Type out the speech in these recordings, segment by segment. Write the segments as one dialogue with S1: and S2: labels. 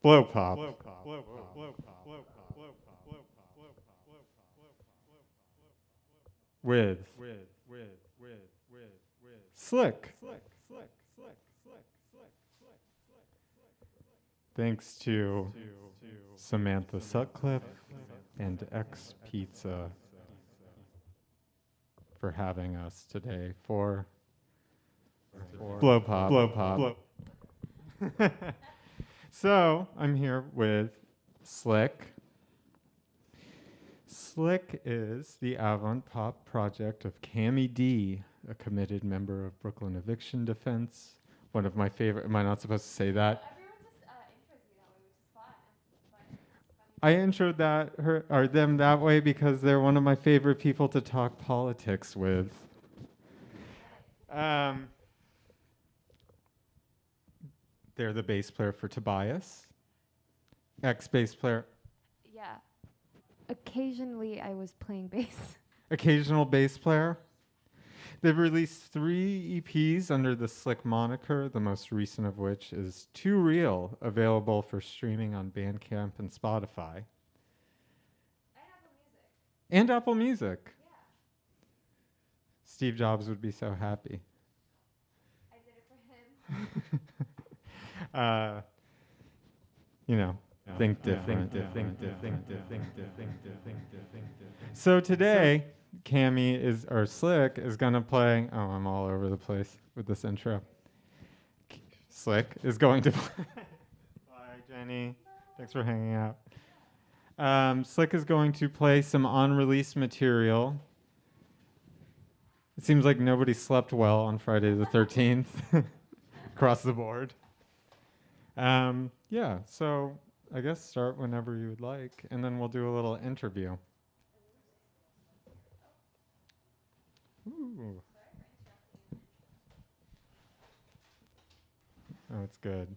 S1: Blowpop. With Slic. Thanks to Samantha Sutcliffe and X Pizza for having us today for Blowpop. So I'm here with Slic. Slic is the avant pop project of Cami D, a committed member of Brooklyn Eviction Defense. One of my favorite. Am I not supposed to say that?
S2: Everyone just intros me that way, which is fine. But it's
S1: I
S2: funny.
S1: introed them that way because they're one of my favorite people to talk politics with. They're the bass player for Tobias, ex-bass player,
S2: Yeah. Occasionally, I was playing bass.
S1: occasional bass player. They've released 3 EPs under the Slic moniker, the most recent of which is Too Real, available for streaming on Bandcamp and Spotify. And Apple Music.
S2: Yeah.
S1: Steve Jobs would be so happy.
S2: I did it for him.
S1: You know, think different. So today, Cami or Slic is gonna play. Oh, I'm all over the place with this intro. Slic is going to play. Bye, Jenny. Thanks for hanging out. Slic is going to play some unreleased material. It seems like nobody slept well on Friday the 13th across the board. Yeah, so I guess start whenever you would like, and then we'll do a little interview. Ooh. Oh, it's good.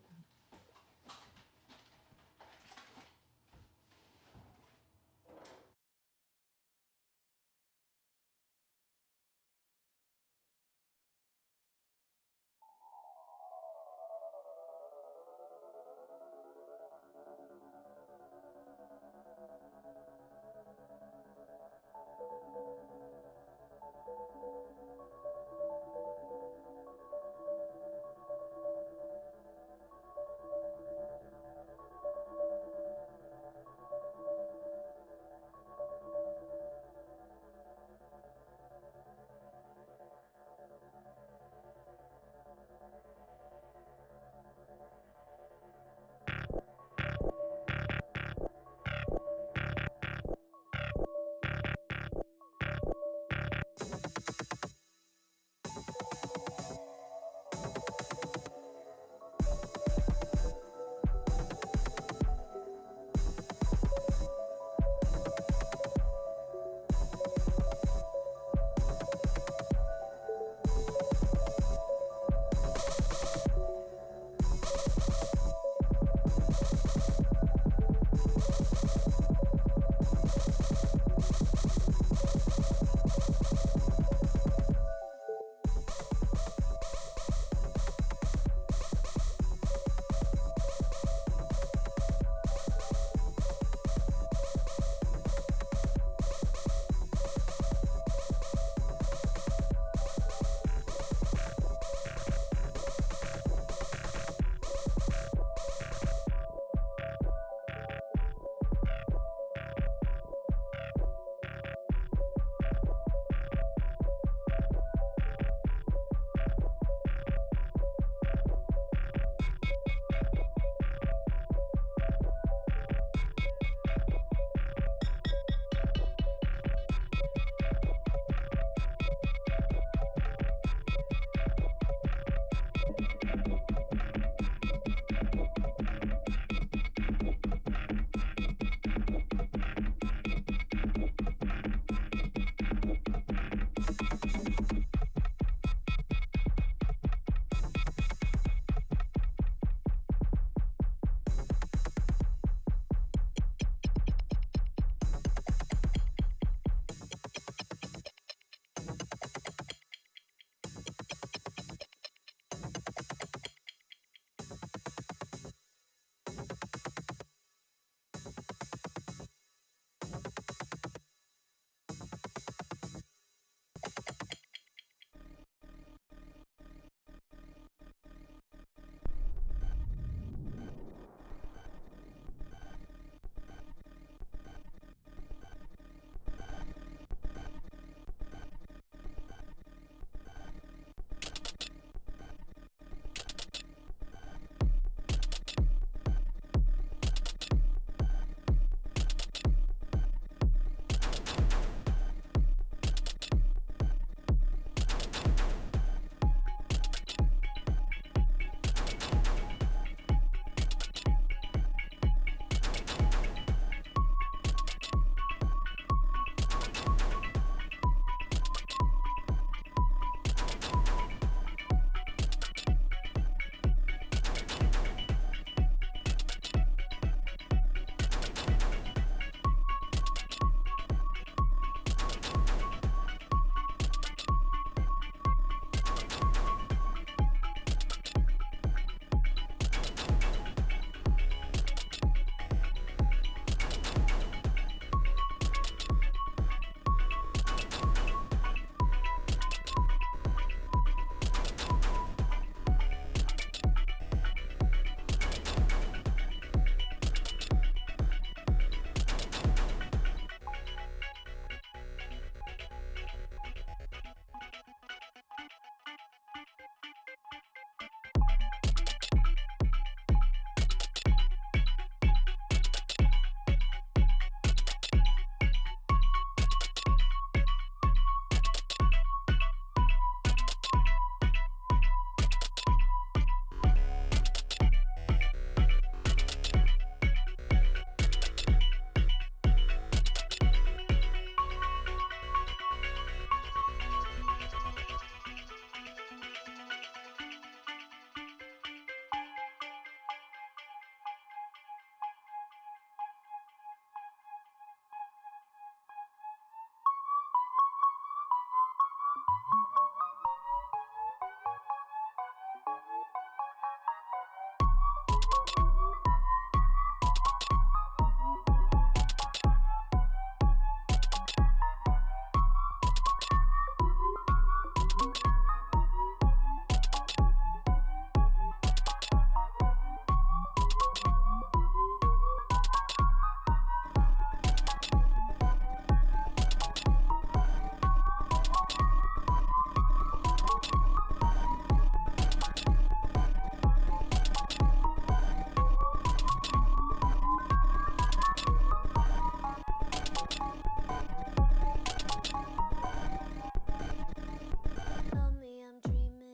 S3: Tell me I'm dreaming.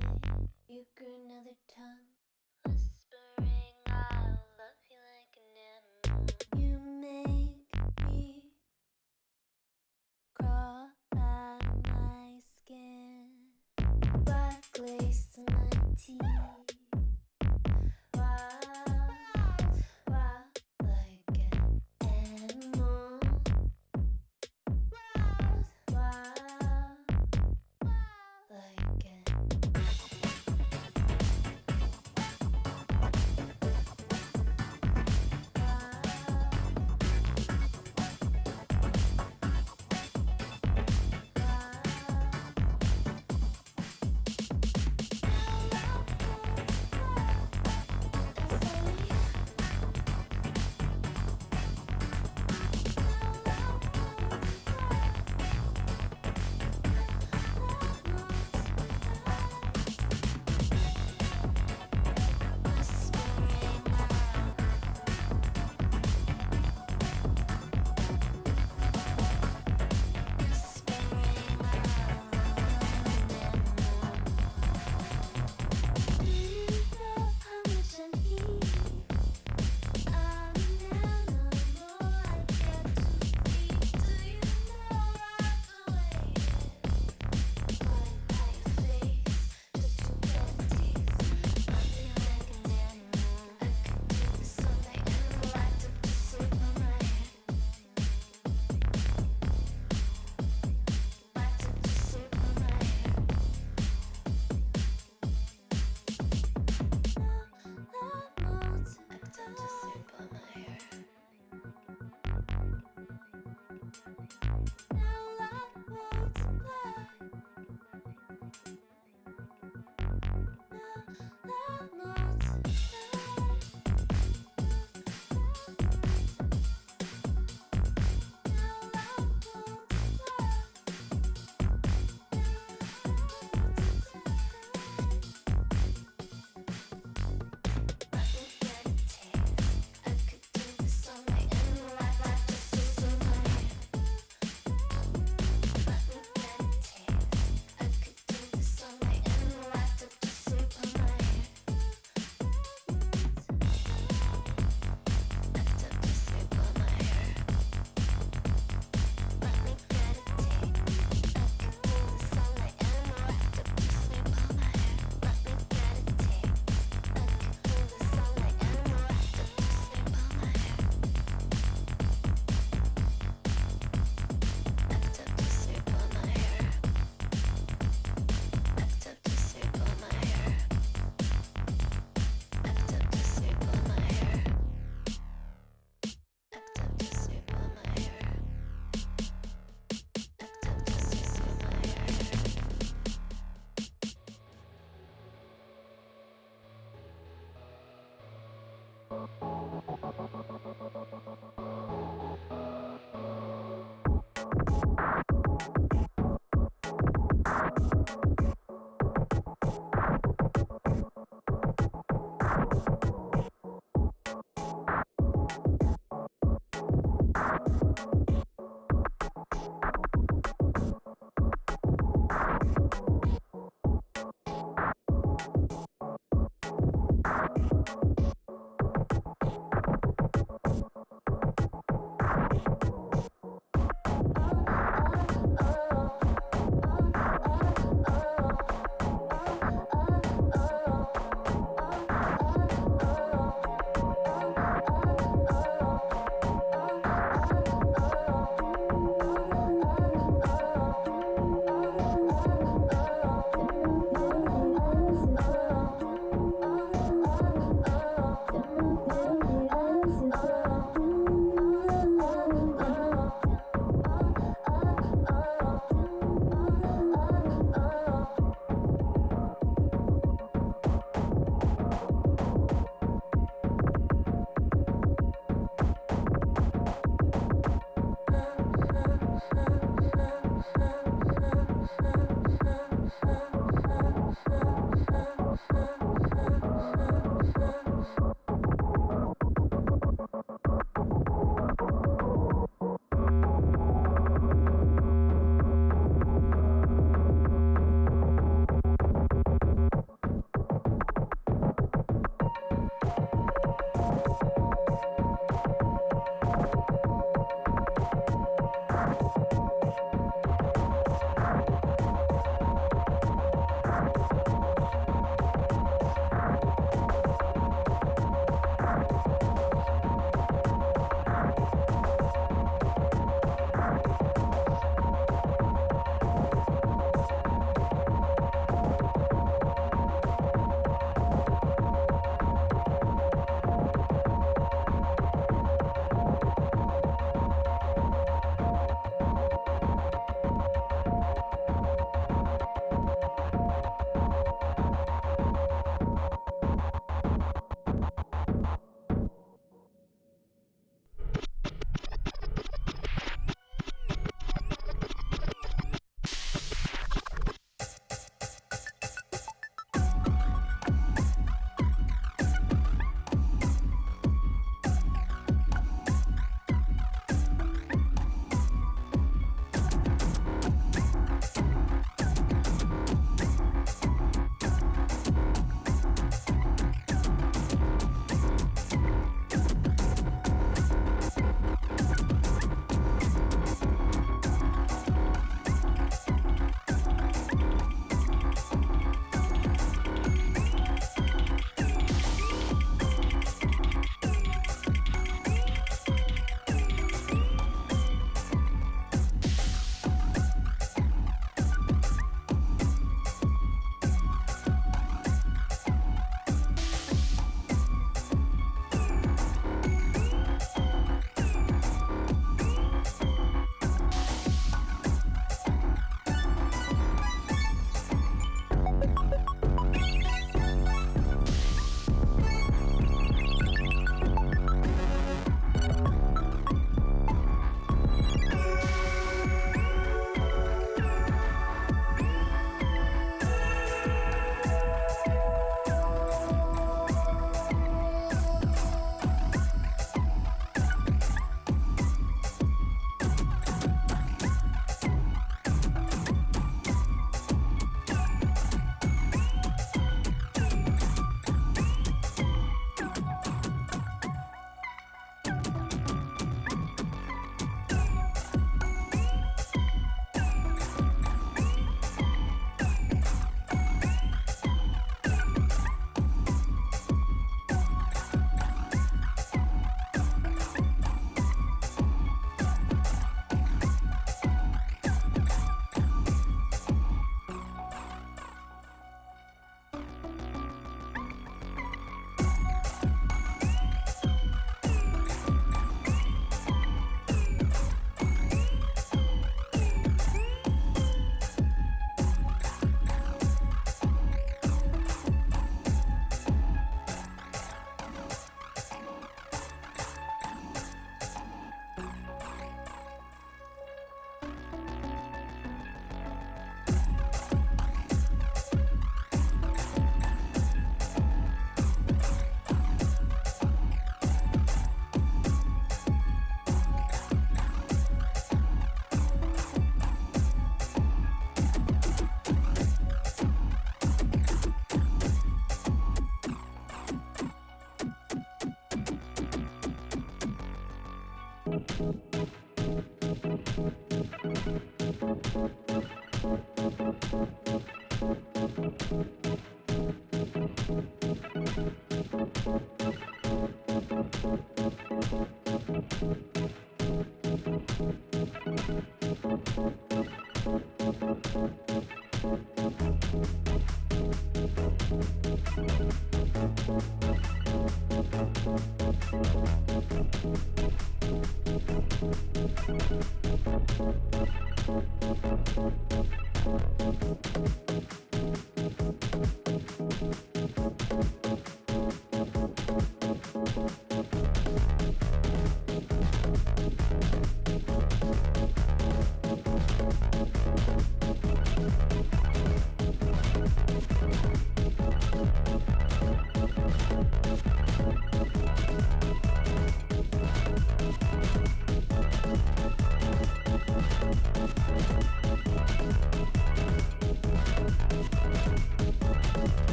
S3: You grew another tongue, whispering I'll love you like an animal. You make me crawl out of my skin. Black lace in my teeth. Wild, wild like an animal. Wild, wild like an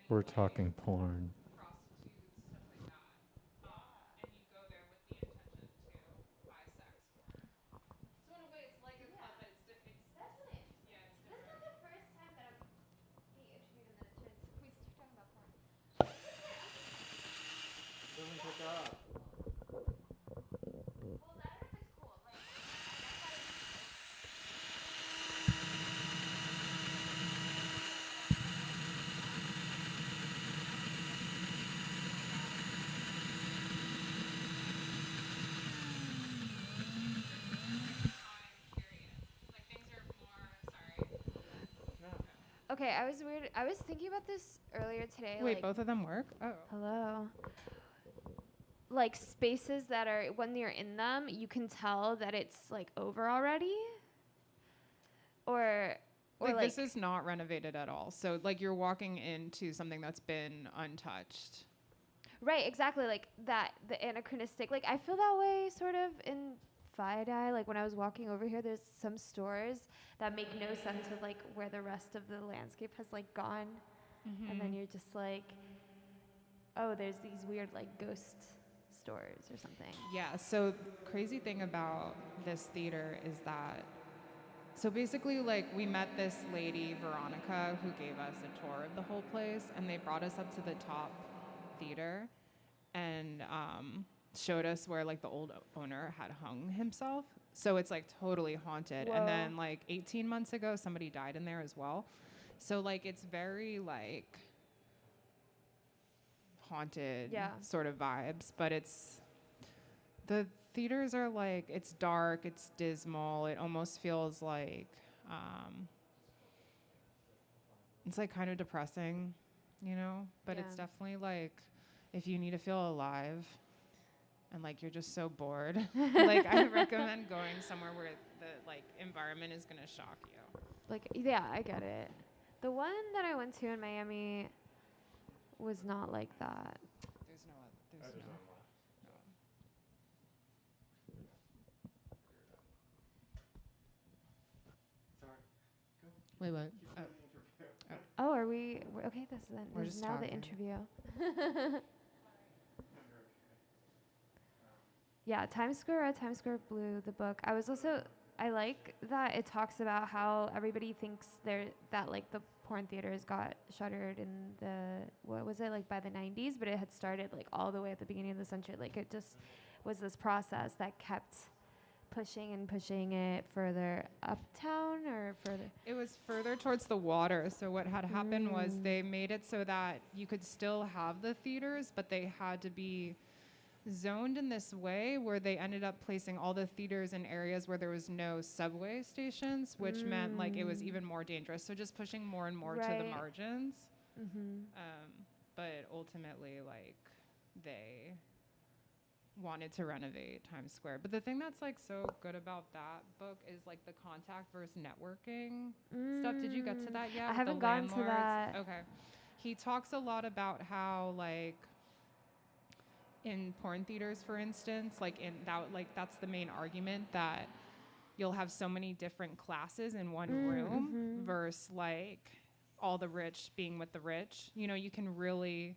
S1: We're talking porn.
S4: prostitutes, stuff like that. And you go there with the intention to buy sex for it. So in a way, it's like a club, but it's different.
S2: That's really interesting.
S4: Yeah, it's
S2: This is
S4: different.
S2: not the first time that I'm being interviewed and then we start talking about porn.
S1: Doesn't pick up.
S2: Well, I don't know if it's cool. Like,
S4: I'm curious. Like things are more. Sorry.
S2: okay, I was thinking about this earlier today.
S4: Wait,
S2: like,
S4: both of them work? Oh.
S2: hello. Like spaces that are when you're in them, you can tell that it's like over already. Or
S4: Like,
S2: like
S4: this is not renovated at all. So like you're walking into something that's been untouched.
S2: right, exactly, like that the anachronistic. Like I feel that way sort of in Fidei. Like when I was walking over here, there's some stores that make no sense with like where the rest of the landscape has like gone. And then you're just like, oh, there's these weird like ghost stores or something.
S4: Yeah, so crazy thing about this theater is that so basically like we met this lady, Veronica, who gave us a tour of the whole place and they brought us up to the top theater and showed us where like the old owner had hung himself. So it's like totally haunted.
S2: Whoa.
S4: And then like 18 months ago somebody died in there as well. So like it's very like haunted
S2: Yeah.
S4: sort of vibes, but the theaters are like it's dark, it's dismal, it almost feels like it's like kind of depressing, you know, but it's
S2: Yeah.
S4: definitely like if you need to feel alive and like you're just so bored, like I recommend going somewhere where the like environment is gonna shock you.
S2: Like yeah, I get it. The one that I went to in Miami was not like that.
S4: There's no. Wait, what?
S2: Oh, are we okay?
S4: We're
S2: This is
S4: just
S2: now the
S4: talking.
S2: interview. Yeah, Times Square Red, Times Square Blue, the book. I like that it talks about how everybody thinks that like the porn theaters got shuttered in the, what was it, like by the 90s, but it had started like all the way at the beginning of the century. Like it just was this process that kept pushing and pushing it further uptown or further.
S4: It was further towards the water. So what had happened was they made it so that you could still have the theaters, but they had to be zoned in this way where they ended up placing all the theaters in areas where there was no subway stations, which meant like it was even more dangerous. So just pushing more and more to the
S2: Right.
S4: margins.
S2: Mm-hmm.
S4: But ultimately, like they wanted to renovate Times Square. But the thing that's like so good about that book is like the contact versus networking stuff. Did you get to that yet?
S2: I
S4: with
S2: haven't
S4: the
S2: gotten to
S4: landlords?
S2: that.
S4: Okay. He talks a lot about how like in porn theaters, for instance, like in that, like that's the main argument that you'll have so many different classes in one room versus like all the rich being with the rich. You know, you can really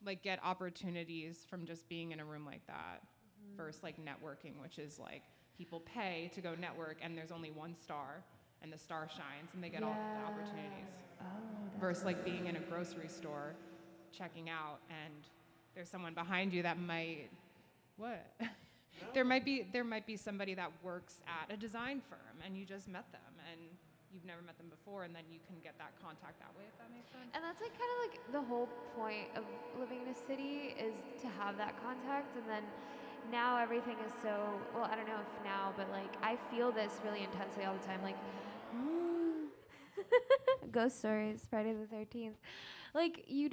S4: like get opportunities from just being in a room like that versus like networking, which is like people pay to go network and there's only one star and the star shines and they get all the opportunities. Versus like being in a grocery store checking out and there's someone behind you that might there might be somebody that works at a design firm and you just met them and you've never met them before and then you can get that contact that way, if that makes sense.
S2: And that's like kind of like the whole point of living in a city is to have that contact. And then now everything is so, well, I don't know if now, but like I feel this really intensely all the time. Like, ghost stories, Friday the 13th. Like you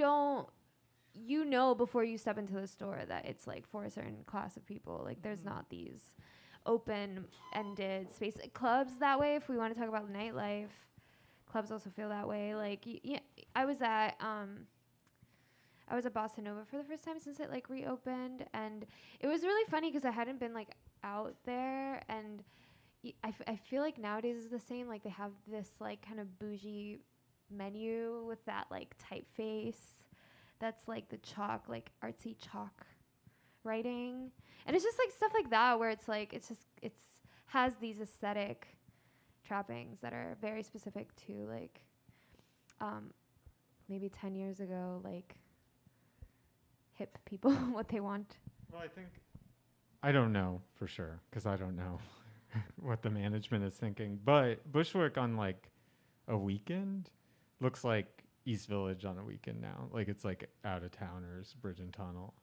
S2: know before you step into the store that it's like for a certain class of people. Like there's not these open-ended space clubs that way. If we want to talk about nightlife, clubs also feel that way. Like I was at Bossa Nova for the first time since it like reopened, and it was really funny because I hadn't been like out there, and I feel like nowadays is the same. Like they have this like kind of bougie menu with that like typeface that's like the chalk, like artsy chalk writing. And it's just like stuff like that where it's like it's has these aesthetic trappings that are very specific to like maybe 10 years ago, like hip people what they want.
S1: Well, I don't know for sure because I don't know what the management is thinking. But Bushwick on like a weekend looks like East Village on a weekend now. Like it's like out of towners, Bridge and Tunnel.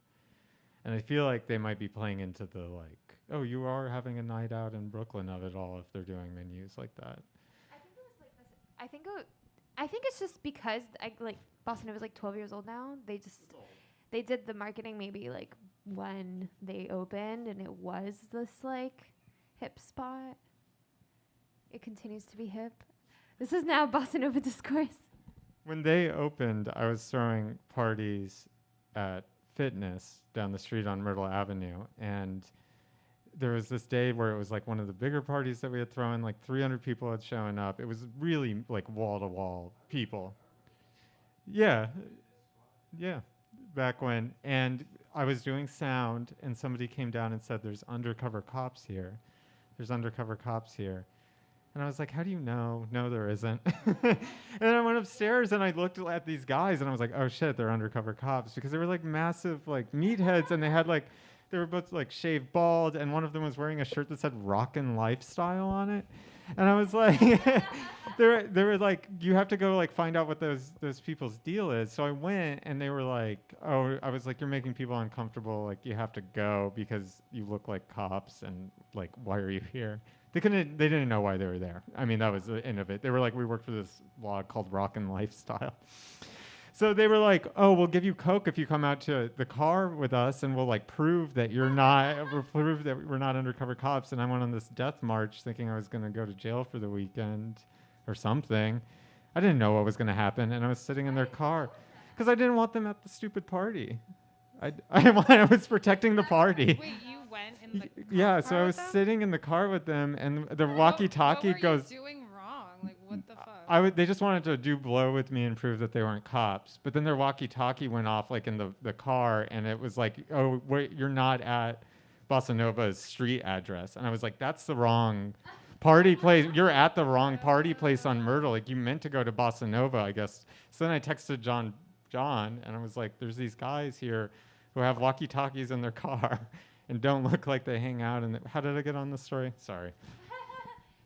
S1: And I feel like they might be playing into the like, oh, you are having a night out in Brooklyn of it all if they're doing menus like that.
S2: I think it was like this. I think it's just because like Boston was like 12 years old now. They did the marketing maybe like when they opened, and it was this like hip spot. It continues to be hip. This is now Boston Nova Discourse.
S1: When they opened, I was throwing parties at Fitness down the street on Myrtle Avenue, and there was this day where it was like one of the bigger parties that we had thrown. Like 300 people had shown up. It was really like wall to wall people. Yeah, back when. And I was doing sound, and somebody came down and said, "There's undercover cops here. There's undercover cops here." And I was like, how do you know? No, there isn't. And then I went upstairs and I looked at these guys and I was like, oh shit, they're undercover cops, because they were like massive like meatheads, and they were both like shaved bald, and one of them was wearing a shirt that said "Rockin' Lifestyle" on it. And I was like, they were like, you have to go like find out what those people's deal is. So I went, and they were like, oh, I was like, you're making people uncomfortable. Like you have to go because you look like cops, and like, why are you here? They didn't know why they were there. I mean, that was the end of it. They were like, we work for this blog called Rockin' Lifestyle. So they were like, oh, we'll give you Coke if you come out to the car with us, and we'll like prove that we'll prove that we're not undercover cops. And I went on this death march thinking I was going to go to jail for the weekend or something. I didn't know what was going to happen. And I was sitting in their car because I didn't want them at the stupid party. I was protecting the party.
S4: Wait, you went in the
S1: Yeah,
S4: car
S1: so I was
S4: with them?
S1: sitting in the car with them, and the walkie-talkie
S4: what were
S1: goes.
S4: you doing wrong? Like, what the fuck?
S1: They just wanted to do blow with me and prove that they weren't cops. But then their walkie-talkie went off like in the car, and it was like, oh, wait, you're not at Bossa Nova's street address. And I was like, that's the wrong party place. You're at the wrong party place on Myrtle. Like you meant to go to Bossa Nova, I guess. So then I texted John, and I was like, there's these guys here who have walkie-talkies in their car and don't look like they hang out. And how did I get on this story? Sorry.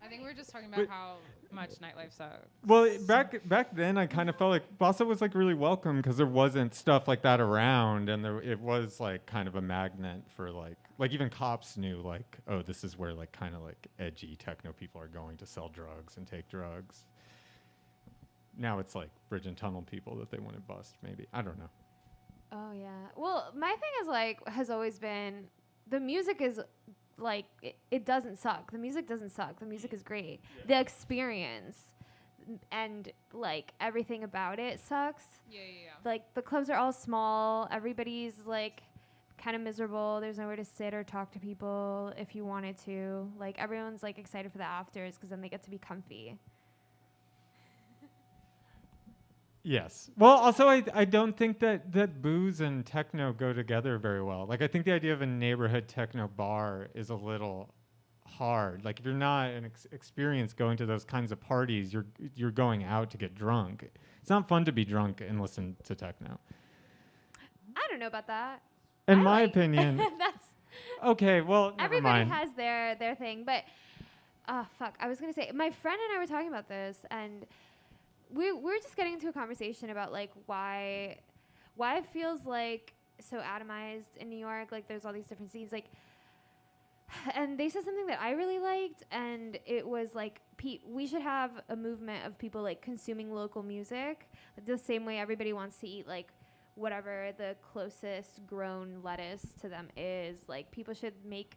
S4: I think we were just talking about how much nightlife sucks.
S1: Well, back then, I kind of felt like Bossa was like really welcome because there wasn't stuff like that around, and it was like kind of a magnet for like even cops knew like, oh, this is where like kind of like edgy techno people are going to sell drugs and take drugs. Now it's like Bridge and Tunnel people that they want to bust. Maybe, I don't know.
S2: Oh yeah. Well, my thing is like has always been the music is like it doesn't suck. The music doesn't suck. The music is great. The experience and like everything about it sucks.
S4: Yeah.
S2: Like the clubs are all small. Everybody's like kind of miserable. There's nowhere to sit or talk to people if you wanted to. Like everyone's like excited for the afters because then they get to be comfy.
S1: Yes. Well, also, I don't think that booze and techno go together very well. Like, I think the idea of a neighborhood techno bar is a little hard. Like, if you're not an experienced going to those kinds of parties, you're going out to get drunk. It's not fun to be drunk and listen to techno.
S2: I don't know about that.
S1: In my opinion.
S2: That's
S1: okay, well, never
S2: everybody
S1: mind.
S2: has their thing, but fuck. I was gonna say my friend and I were talking about this, and we're just getting into a conversation about like why it feels like so atomized in New York. Like there's all these different scenes, like, and they said something that I really liked, and it was like we should have a movement of people like consuming local music the same way everybody wants to eat like whatever the closest grown lettuce to them is. Like people should make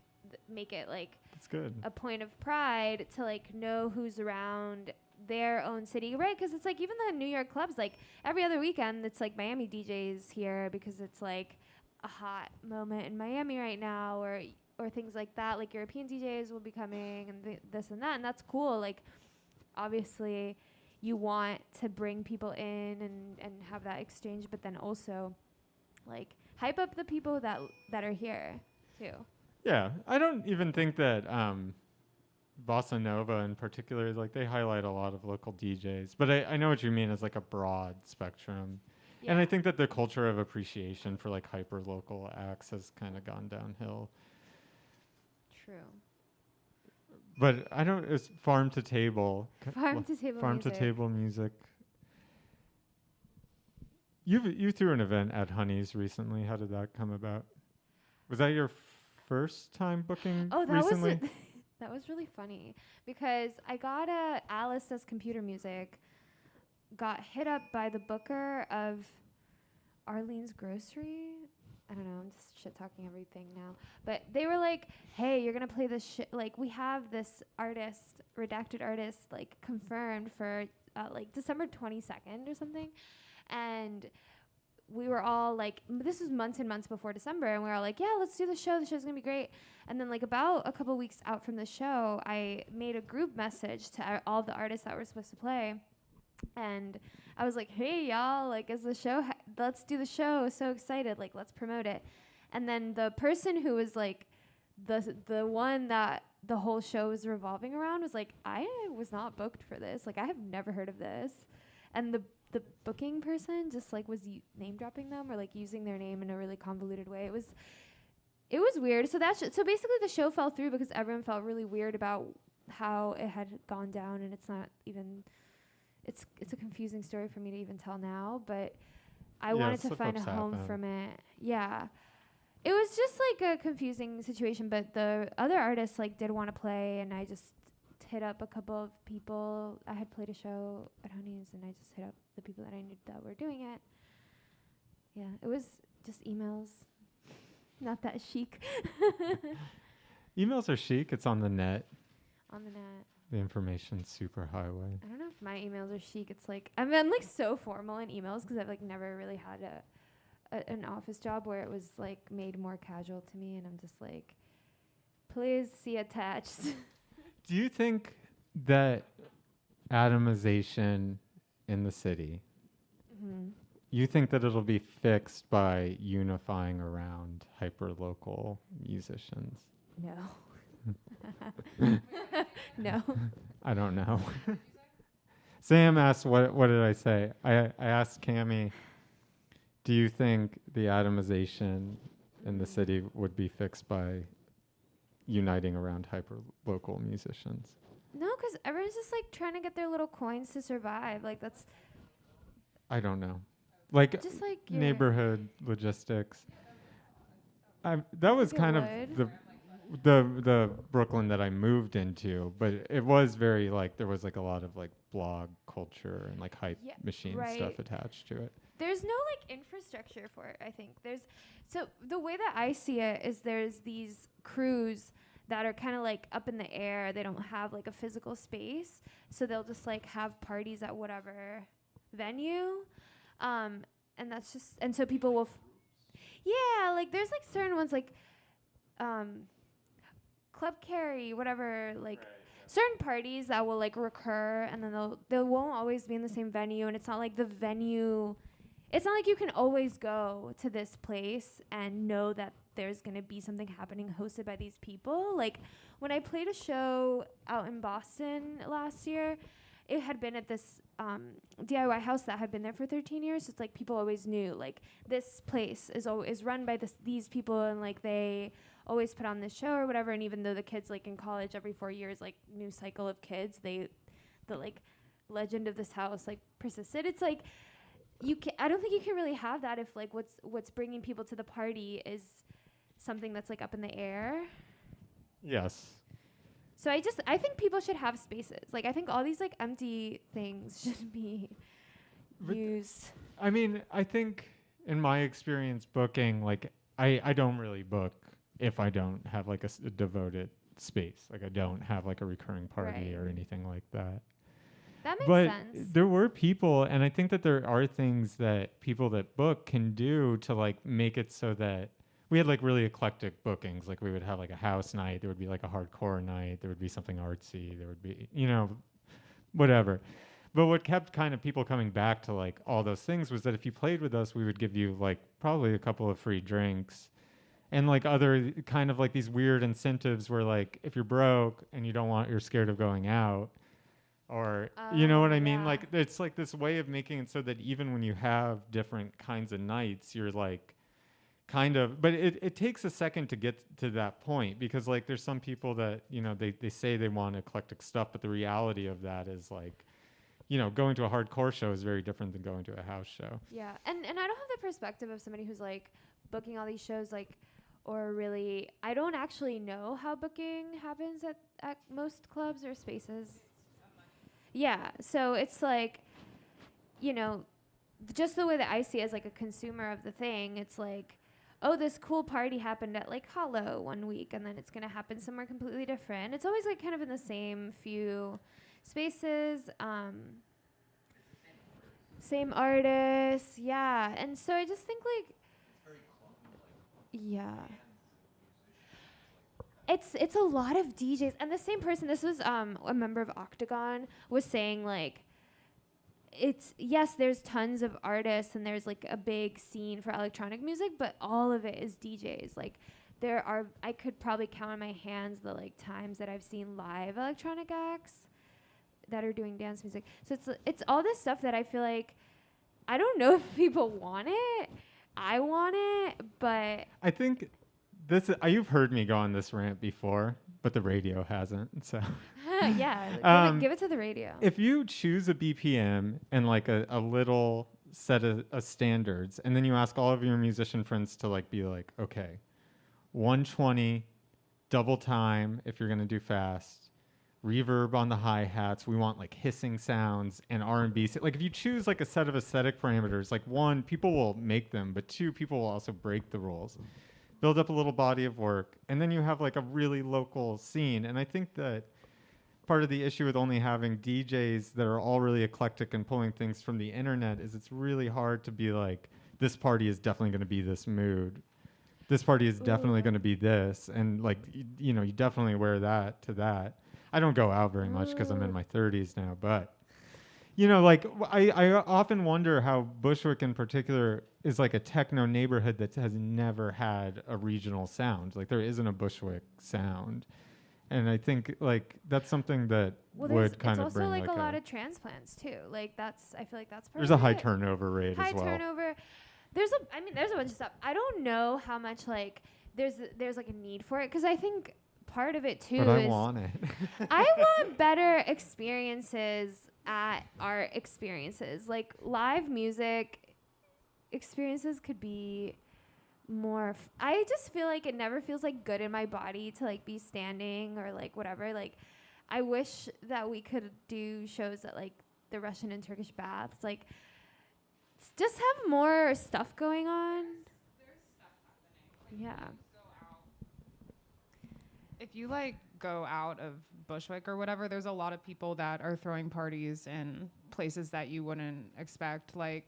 S2: it like
S1: That's good.
S2: a point of pride to like know who's around their own city, right? Because it's like even the New York clubs, like every other weekend it's like Miami DJs here because it's like a hot moment in Miami right now, or things like that. Like European DJs will be coming and this and that, and that's cool. Like obviously you want to bring people in and have that exchange, but then also like hype up the people that are here too.
S1: Yeah, I don't even think that Bossa Nova in particular is like they highlight a lot of local DJs, but I know what you mean as like a broad spectrum. And I think that the culture of appreciation for like hyper local acts has kind of gone downhill.
S2: True.
S1: But I don't. It's farm to table.
S2: Farm to table
S1: Farm
S2: music.
S1: to table music. You threw an event at Honey's recently. How did that come about? Was that your first time booking
S2: Oh, that
S1: recently?
S2: was that was really funny because I got Alice Does Computer Music. Got hit up by the booker of Arlene's Grocery. I don't know, I'm just shit talking everything now. But they were like, hey, you're going to play this shit. Like, we have this artist, redacted artist, like, confirmed for, like, December 22nd or something. And we were all like, this was months and months before December. And we were all like, yeah, let's do the show. The show's going to be great. And then, like, about a couple weeks out from the show, I made a group message to all the artists that were supposed to play. And I was like, hey, y'all, like, is the show, let's do the show. So excited. Like, let's promote it. And then the person who was, like, the one that the whole show was revolving around was like, I was not booked for this. Like, I have never heard of this. And the booking person just, like, was name dropping them or, like, using their name in a really convoluted way. It was weird. So so basically the show fell through because everyone felt really weird about how it had gone down, and it's not even... It's a confusing story for me to even tell now, but I wanted to find a home from it. Yeah. It was just like a confusing situation, but the other artists like did want to play, and I just hit up a couple of people. I had played a show at Honey's, and I just hit up the people that I knew that were doing it. Yeah, it was just emails. Not that chic.
S1: Emails are chic. It's on the net.
S2: On the net.
S1: The information superhighway.
S2: I don't know if my emails are chic. It's like I'm like so formal in emails because I've like never really had an office job where it was like made more casual to me, and I'm just like, please see attached.
S1: Do you think that atomization in the city, you think that it'll be fixed by unifying around hyper-local musicians?
S2: No. No.
S1: I don't know. Sam asked, what did I say? I asked Cami, do you think the atomization in the city would be fixed by uniting around hyper-local musicians?
S2: No, because everyone's just like trying to get their little coins to survive. Like that's...
S1: I don't know. Like,
S2: just like
S1: neighborhood logistics. That was kind of the Brooklyn that I moved into, but it was very like there was like a lot of like blog culture and like hype machine stuff attached to it.
S2: There's no like infrastructure for it, I think. So the way that I see it is there's these crews that are kind of like up in the air. They don't have like a physical space, so they'll just like have parties at whatever venue, and that's just, and so people will like there's like certain ones like Club Carry, whatever, like certain parties that will like recur, and then they won't always be in the same venue, and it's not like the venue, it's not like you can always go to this place and know that there's going to be something happening hosted by these people. Like when I played a show out in Boston last year, it had been at this DIY house that had been there for 13 years. So it's like people always knew like this place is run by these people, and like they always put on this show or whatever. And even though the kids like in college every 4 years, like new cycle of kids, the like legend of this house like persisted. It's like I don't think you can really have that if like what's bringing people to the party is something that's like up in the air.
S1: Yes.
S2: So I think people should have spaces. Like I think all these like empty things should be used.
S1: I mean, I think in my experience booking, like I don't really book if I don't have like a devoted space. Like I don't have like a recurring party or anything like that.
S2: That makes sense.
S1: But there were people, and I think that there are things that people that book can do to like make it so that we had like really eclectic bookings. Like we would have like a house night, there would be like a hardcore night, there would be something artsy, there would be, whatever. But what kept kind of people coming back to like all those things was that if you played with us, we would give you like probably a couple of free drinks and like other kind of like these weird incentives where like if you're broke and you're scared of going out, or you know what I mean?
S2: Yeah.
S1: Like it's like this way of making it so that even when you have different kinds of nights, you're like kind of, but it takes a second to get to that point because like there's some people that, you know, they say they want eclectic stuff, but the reality of that is like, you know, going to a hardcore show is very different than going to a house show.
S2: Yeah, and I don't have the perspective of somebody who's like booking all these shows, like, or really, I don't actually know how booking happens at most clubs or spaces. Yeah, so it's like, you know, just the way that I see it as like a consumer of the thing, it's like, oh, this cool party happened at like Hollow one week, and then it's gonna happen somewhere completely different. It's always like kind of in the same few spaces, same artists, yeah. And so I just think like, yeah, it's a lot of DJs. And the same person, this was a member of Octagon, was saying like, it's, yes, there's tons of artists and there's like a big scene for electronic music, but all of it is DJs. Like there are, I could probably count on my hands the like times that I've seen live electronic acts that are doing dance music. So it's all this stuff that I feel like, I don't know if people want it. I want it, but
S1: I think you've heard me go on this rant before, but the radio hasn't. So
S2: yeah, give it to the radio.
S1: if you choose a BPM and like a little set of standards, and then you ask all of your musician friends to like be like, okay, 120, double time if you're gonna do fast, reverb on the hi-hats, we want like hissing sounds and R&B. Like if you choose like a set of aesthetic parameters, like one, people will make them, but two, people will also break the rules. Build up a little body of work, and then you have like a really local scene. And I think that part of the issue with only having DJs that are all really eclectic and pulling things from the internet is it's really hard to be like, this party is definitely going to be this mood. This party is definitely going to be this. And like, you know, you definitely wear that to that. I don't go out very much because I'm in my 30s now, but you know, like I often wonder how Bushwick in particular is like a techno neighborhood that has never had a regional sound. Like there isn't a Bushwick sound. And I think like that's something that would kind of bring
S2: like a lot of transplants too. Like I feel like that's part
S1: there's
S2: of
S1: a high
S2: it.
S1: turnover rate
S2: High
S1: as well.
S2: turnover. There's a bunch of stuff. I don't know how much like there's like a need for it, because I think part of it too
S1: But
S2: is
S1: I want it.
S2: I want better experiences at art experiences. Like live music experiences could be more I just feel like it never feels like good in my body to like be standing or like whatever. Like I wish that we could do shows at like the Russian and Turkish baths, like just have more stuff going on.
S4: There's stuff happening.
S2: Yeah.
S4: If you like go out of Bushwick or whatever, there's a lot of people that are throwing parties in places that you wouldn't expect. Like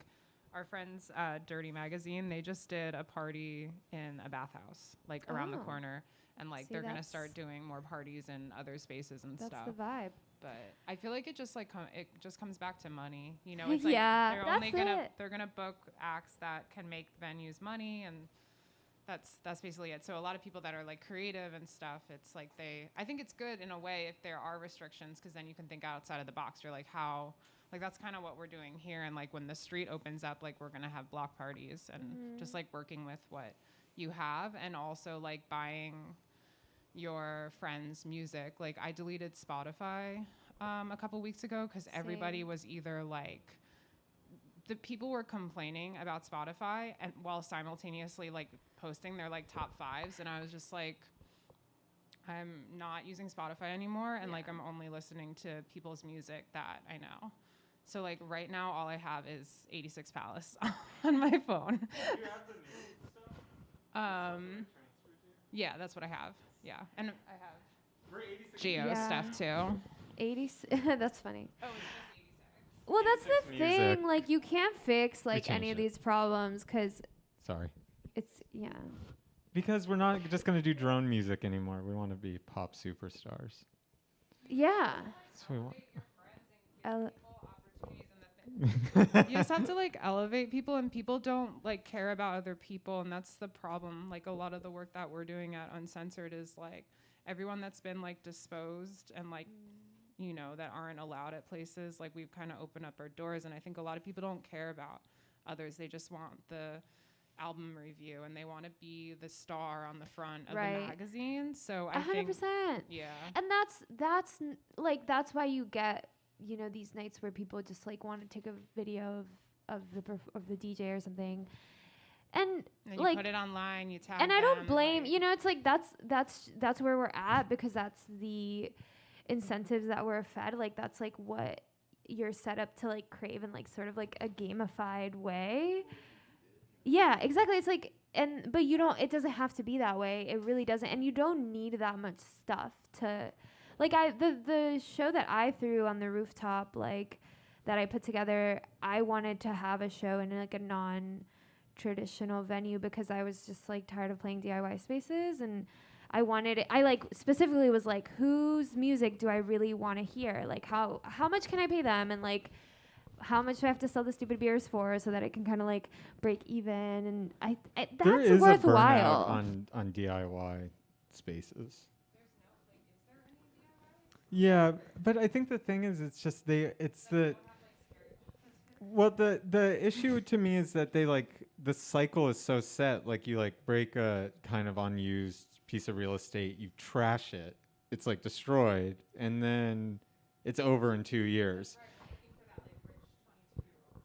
S4: our friends Dirty Magazine, they just did a party in a bathhouse, like around the corner. And like they're gonna start doing more parties in other spaces and stuff.
S2: That's the vibe.
S4: But I feel like it just like it just comes back to money. You know, it's like
S2: Yeah,
S4: they're only
S2: that's it.
S4: they're gonna book acts that can make venues money, and that's basically it. So a lot of people that are like creative and stuff, it's like I think it's good in a way if there are restrictions, because then you can think outside of the box. You're like, how, like that's kind of what we're doing here. And like when the street opens up, like we're gonna have block parties and just like working with what you have, and also like buying your friends' music. Like I deleted Spotify a couple weeks ago because everybody was either like, the people were complaining about Spotify and while simultaneously like posting their like top fives, and I was just like, I'm not using Spotify anymore, and like I'm only listening to people's music that I know. So like right now all I have is 86 Palace on my phone.
S1: Do you have the new stuff?
S4: Yeah, that's what I have. Yeah, and I have
S1: We're 86.
S4: Geo stuff too.
S2: 80 that's funny.
S4: Oh, it's just 86.
S2: Well, that's the
S1: 86
S2: thing.
S1: music.
S2: Like, you can't fix like any
S1: changed
S2: of
S1: it.
S2: these problems because
S1: Sorry.
S2: it's
S1: Because we're not just going to do drone music anymore. We want to be pop superstars.
S2: yeah.
S1: That's what we want.
S2: El-
S4: You just have to like elevate people, and people don't like care about other people, and that's the problem. Like a lot of the work that we're doing at Uncensored is like everyone that's been like disposed and like you know that aren't allowed at places, like we've kind of opened up our doors, and I think a lot of people don't care about others. They just want the album review and they want to be the star on the front of the magazine. So I think
S2: 100%.
S4: yeah.
S2: And that's why you get, you know, these nights where people just like want to take a video of the DJ or something. And
S4: you
S2: like
S4: put it online, you tag
S2: and I don't
S4: them,
S2: blame,
S4: like,
S2: you know, it's like that's where we're at because that's the incentives that we're fed. Like that's like what you're set up to like crave in like sort of like a gamified way. Yeah, exactly. It's like but you don't, it doesn't have to be that way. It really doesn't. And you don't need that much stuff to like the show that I threw on the rooftop, like that I put together, I wanted to have a show in like a non-traditional venue because I was just like tired of playing DIY spaces, and I wanted it, I like specifically was like, whose music do I really want to hear? Like how much can I pay them, and like how much do I have to sell the stupid beers for so that I can kind of like break even? And I that's
S1: There is
S2: worthwhile.
S1: a burnout on DIY spaces. Yeah, but I think the thing is, it's just well, the issue to me is that they like, the cycle is so set. Like you like break a kind of unused piece of real estate, you trash it, it's like destroyed, and then it's over in 2 years.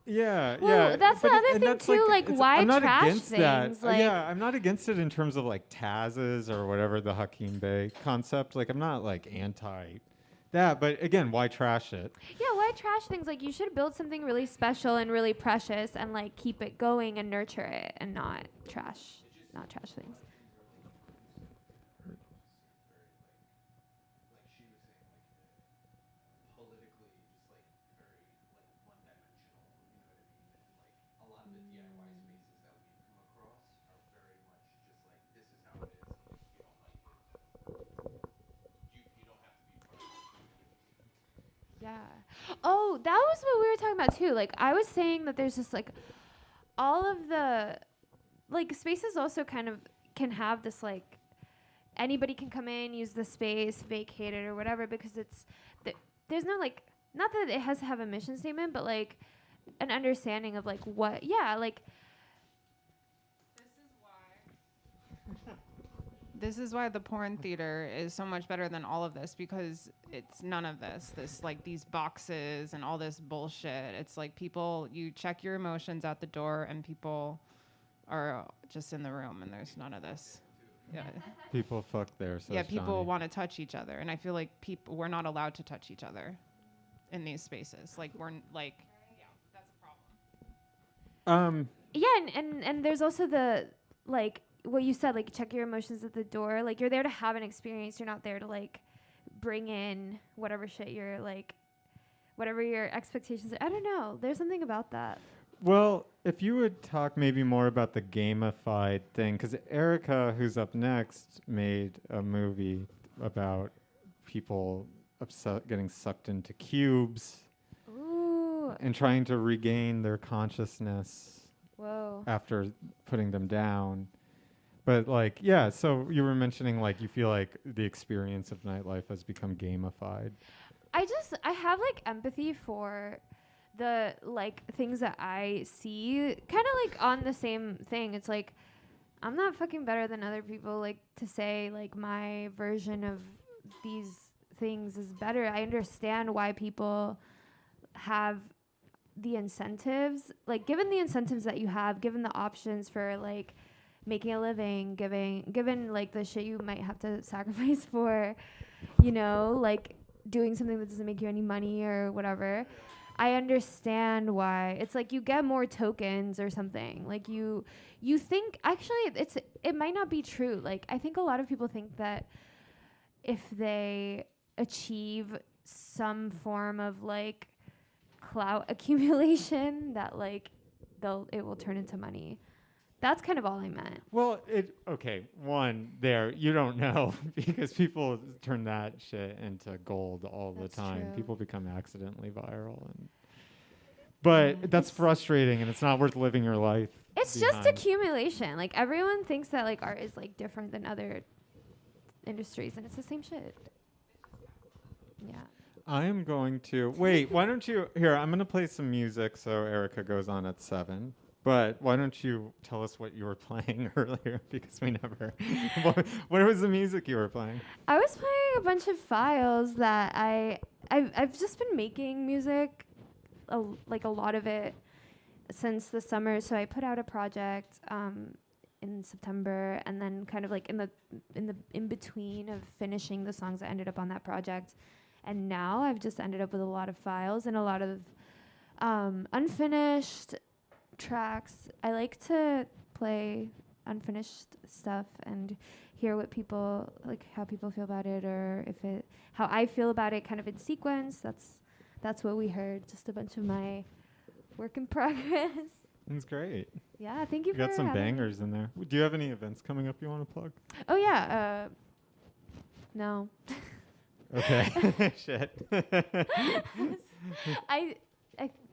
S1: Yeah,
S2: Well,
S1: yeah.
S2: that's the
S1: but
S2: other
S1: and
S2: thing
S1: that's
S2: too, like,
S1: it's-
S2: why
S1: I'm not
S2: trash
S1: against that.
S2: things, like-
S1: Yeah, I'm not against it in terms of like Taz's or whatever, the Hakeem Bey concept. Like I'm not like anti that, but again, why trash it?
S2: Yeah, why trash things? Like you should build something really special and really precious and like keep it going and nurture it and not trash things. Yeah. Oh, that was what we were talking about too. Like I was saying that there's just like all of the like spaces also kind of can have this like anybody can come in, use the space, vacate it or whatever, because it's there's no like, not that it has to have a mission statement, but like an understanding of like what, yeah, like
S4: This is why the porn theater is so much better than all of this, because it's none of this like these boxes and all this bullshit. It's like people, you check your emotions at the door and people are just in the room and there's none of this. Yeah.
S1: People fuck there. So
S4: Yeah, people want to touch each other, and I feel like we're not allowed to touch each other in these spaces. Like we're like, yeah, that's a problem.
S2: yeah, and there's also the like what you said, like check your emotions at the door. Like you're there to have an experience. You're not there to like bring in whatever shit you're like, whatever your expectations are. I don't know. There's something about that.
S1: Well, if you would talk maybe more about the gamified thing, because Erica, who's up next, made a movie about people getting sucked into cubes.
S2: Ooh.
S1: And trying to regain their consciousness
S2: Whoa.
S1: after putting them down. But like, yeah, so you were mentioning like you feel like the experience of nightlife has become gamified.
S2: I have like empathy for the like things that I see, kind of like on the same thing. It's like I'm not fucking better than other people, like to say like my version of these things is better. I understand why people have the incentives, like given the incentives that you have, given the options for like making a living, given like the shit you might have to sacrifice for, you know, like doing something that doesn't make you any money or whatever. I understand why. It's like you get more tokens or something. Like you think, actually it might not be true. Like I think a lot of people think that if they achieve some form of like clout accumulation that like it will turn into money. That's kind of all I meant.
S1: Well, you don't know because people turn that shit into gold all
S2: That's
S1: the time.
S2: true.
S1: People become accidentally viral, But that's frustrating, and it's not worth living your life.
S2: It's just
S1: behind.
S2: accumulation. Like everyone thinks that like art is like different than other industries, and it's the same shit. Yeah.
S1: I am going to wait. Why don't you here? I'm going to play some music so Erica goes on at 7. But why don't you tell us what you were playing earlier, because we never. what was the music you were playing?
S2: I was playing a bunch of files that I've just been making music, like a lot of it, since the summer. So I put out a project in September, and then kind of like in between of finishing the songs that ended up on that project, and now I've just ended up with a lot of files and a lot of unfinished tracks. I like to play unfinished stuff and hear what people like, how people feel about it, or how I feel about it, kind of in sequence. That's what we heard. Just a bunch of my work in progress.
S1: It's great.
S2: Yeah, thank you
S1: You
S2: for
S1: got some
S2: having me.
S1: bangers in there. Do you have any events coming up you want to plug?
S2: Oh yeah. No.
S1: Okay. Shit.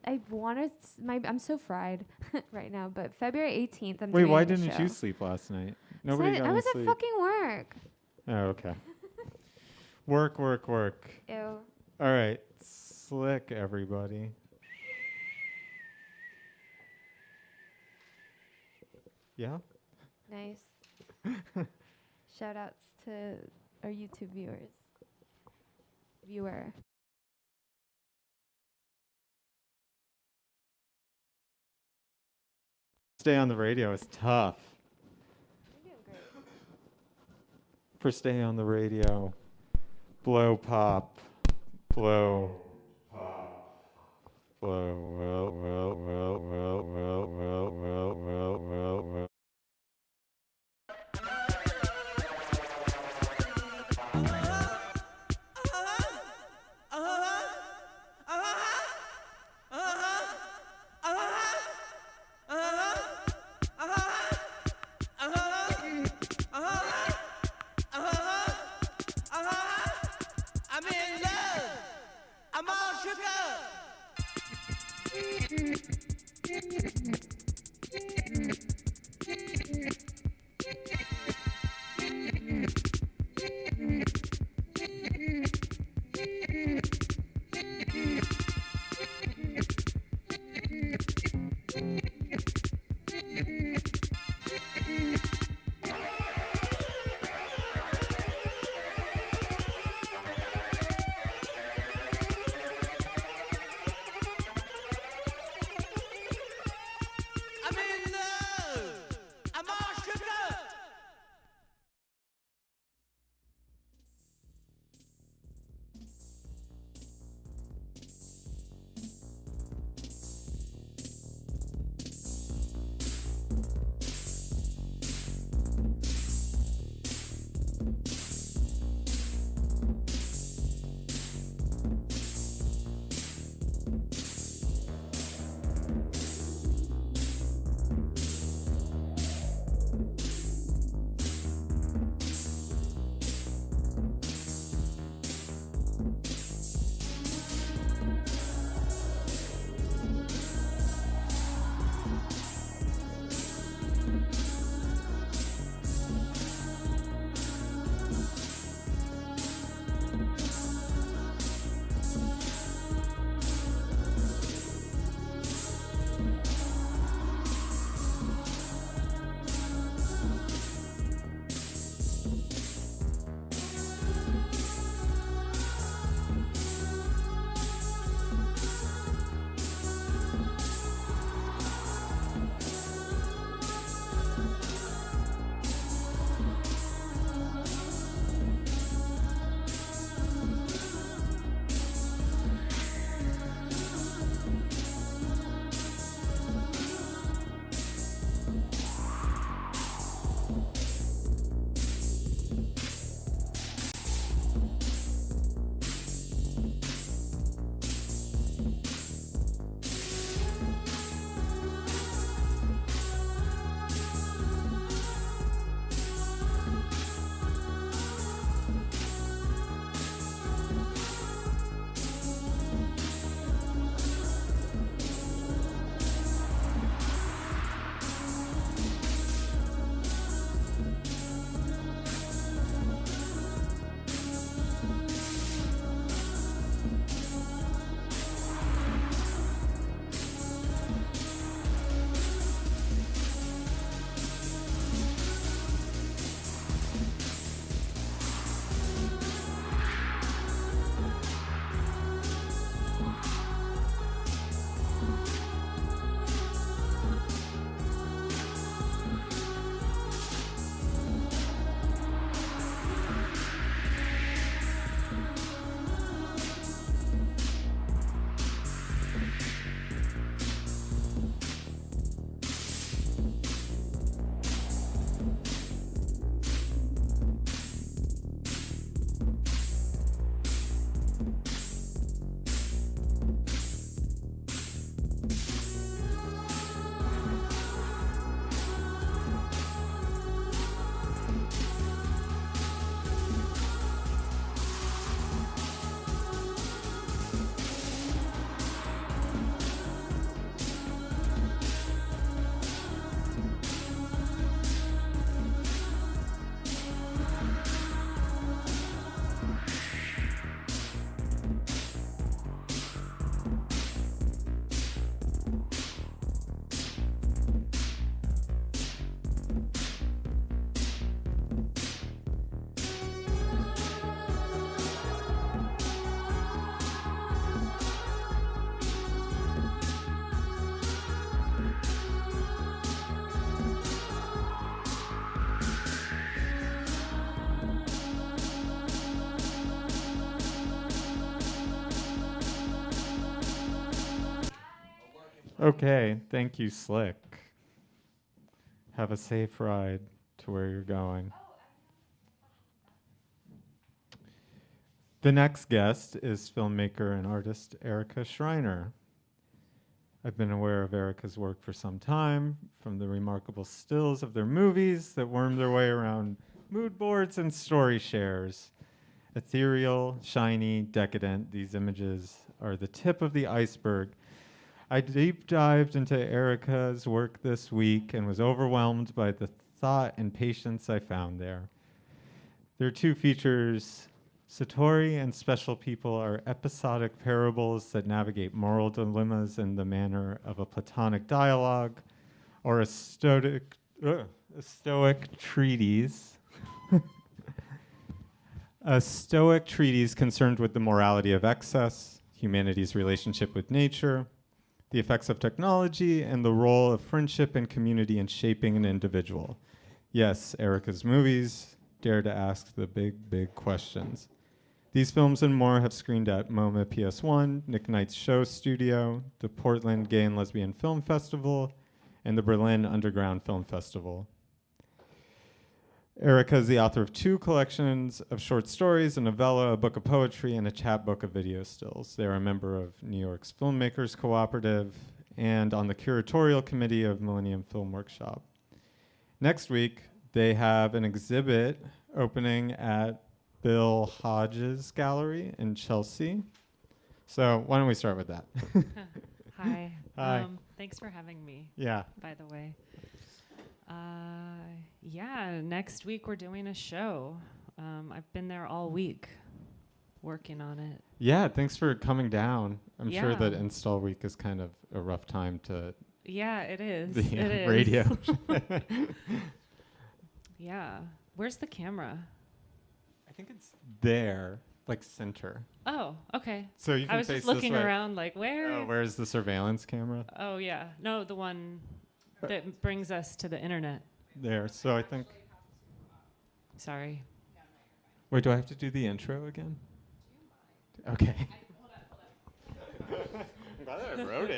S2: I wanted I'm so fried right now, but February 18th I'm
S1: Wait,
S2: doing
S1: why
S2: a
S1: didn't
S2: show.
S1: you sleep last night?
S2: 'Cause
S1: Nobody got
S2: I
S1: any
S2: was
S1: sleep.
S2: at fucking work.
S1: Oh, okay. Work.
S2: Ew.
S1: All right. Slick, everybody. Yeah?
S2: Nice. Shout outs to our YouTube viewer.
S1: Stay on the radio is tough.
S2: You're doing great.
S1: For stay on the radio, Blowpop, blow. Well.
S5: I'm in love. I'm all shook
S1: Okay, thank you, Slic. Have a safe ride to where you're going. The next guest is filmmaker and artist Erica Schreiner. I've been aware of Erica's work for some time, from the remarkable stills of their movies that worm their way around mood boards and story shares. Ethereal, shiny, decadent, these images are the tip of the iceberg. I deep dived into Erica's work this week and was overwhelmed by the thought and patience I found there. There are two features. Satori and Special People are episodic parables that navigate moral dilemmas in the manner of a Platonic dialogue or a stoic treatise. A stoic treatise concerned with the morality of excess, humanity's relationship with nature, the effects of technology, and the role of friendship and community in shaping an individual. Yes, Erica's movies dare to ask the big, big questions. These films and more have screened at MoMA PS1, Nick Knight's Show Studio, the Portland Gay and Lesbian Film Festival, and the Berlin Underground Film Festival. Erica is the author of 2 collections of short stories, a novella, a book of poetry, and a chapbook of video stills. They are a member of New York's Filmmakers Cooperative and on the curatorial committee of Millennium Film Workshop. Next week, they have an exhibit opening at Bill Hodges Gallery in Chelsea. So why don't we start with that?
S6: Hi.
S1: Hi.
S6: Thanks for having me,
S1: Yeah.
S6: by the way. Yeah, next week we're doing a show. I've been there all week working on it.
S1: Yeah, thanks for coming down. I'm sure
S6: Yeah.
S1: that install week is kind of a rough time to
S6: Yeah, it is.
S1: the
S6: It is.
S1: radio.
S6: Yeah. Where's the camera?
S1: I think it's there, like center.
S6: Oh, okay.
S1: So you can
S6: I was
S1: face
S6: just looking
S1: this way.
S6: around like, where?
S1: Oh, where's the surveillance camera?
S6: Oh, yeah. No, the one that brings us to the internet.
S1: There. So I think.
S6: Sorry.
S1: Wait, do I have to do the intro again? Okay. I'm glad I wrote it.